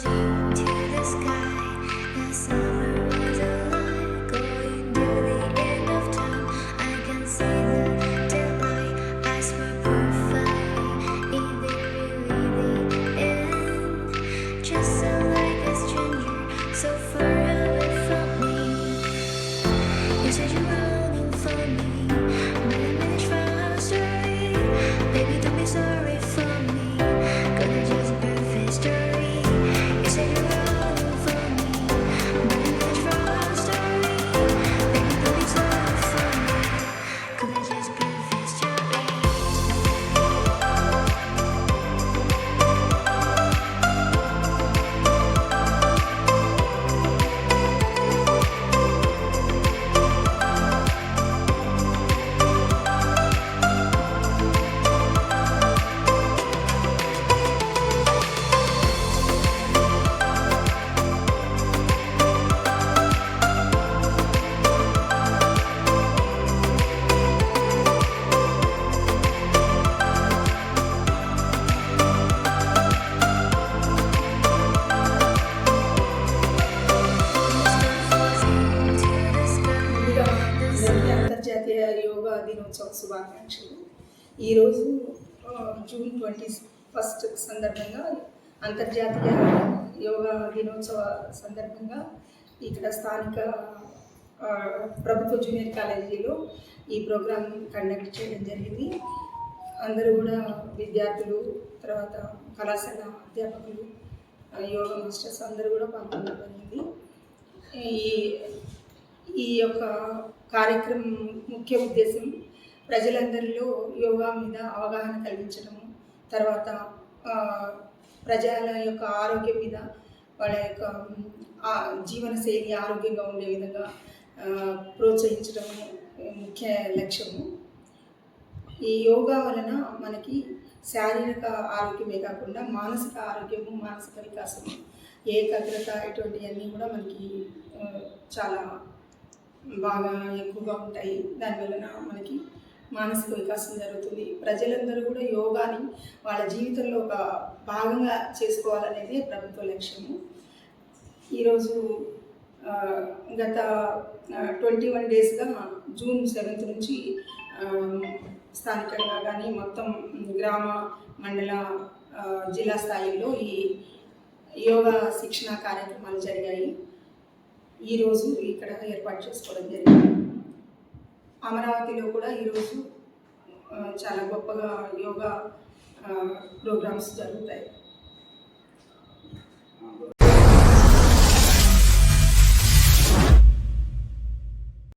floating to the sky. The summer was alive, going to the end of time. I can see the daylight. I swear perfectly, is it really the end? Just so like a stranger, so far away from me. You said you're running for me, but I managed our story. Baby, don't be sorry for me, gonna just perfect story. You said you're running for me, but I managed our story. Baby, don't be sorry for me, gonna just perfect story. ముందుగా అందరికీ అంతర్జాతీయ యోగా దినోత్సవ శుభాకాంక్షలు. ఈరోజు June 21 సందర్భంగా అంతర్జాతీయ యోగా దినోత్సవ సందర్భంగా ఇక్కడ స్థానిక ప్రభుత్వ జూనియర్ కాలేజీలో ఈ ప్రోగ్రాం కండక్ట్ చేయడం జరిగింది. అందరూ కూడా విద్యార్థులు, తర్వాత కళాశాల అధ్యాపకులు, యోగా మాస్టర్స్ అందరూ కూడా పాల్గొనడం జరిగింది. ఈ యొక్క కార్యక్రమం ముఖ్య ఉద్దేశం ప్రజలందరిలో యోగా మీద అవగాహన కలిగించడము, తర్వాత ప్రజల యొక్క ఆరోగ్యం మీద వాళ్ళ యొక్క జీవనశైలి ఆరోగ్యంగా ఉండే విధంగా ప్రోత్సహించడము ముఖ్య లక్ష్యము. ఈ యోగా వలన మనకి శారీరక ఆరోగ్యమే కాకుండా మానసిక ఆరోగ్యము, మానసిక వికాసము, ఏకాగ్రత ఇటువంటివన్నీ కూడా మనకి చాలా బాగా ఎక్కువగా ఉంటాయి. దానివలన మనకి మానసిక వికాసం జరుగుతుంది. ప్రజలందరూ కూడా యోగాని వాళ్ళ జీవితంలో ఒక భాగంగా చేసుకోవాలనేది ప్రభుత్వ లక్ష్యము. ఈరోజు గత 21 డేస్గా జూన్ 7 నుంచి స్థానికంగా కానీ మొత్తం గ్రామ, మండల, జిల్లా స్థాయిలో ఈ యోగా శిక్షణ కార్యక్రమాలు జరిగాయి. ఈరోజు ఇక్కడ ఏర్పాటు చేసుకోవడం జరిగింది. అమరావతిలో కూడా ఈరోజు చాలా గొప్పగా యోగా ప్రోగ్రామ్స్ జరుగుతాయి.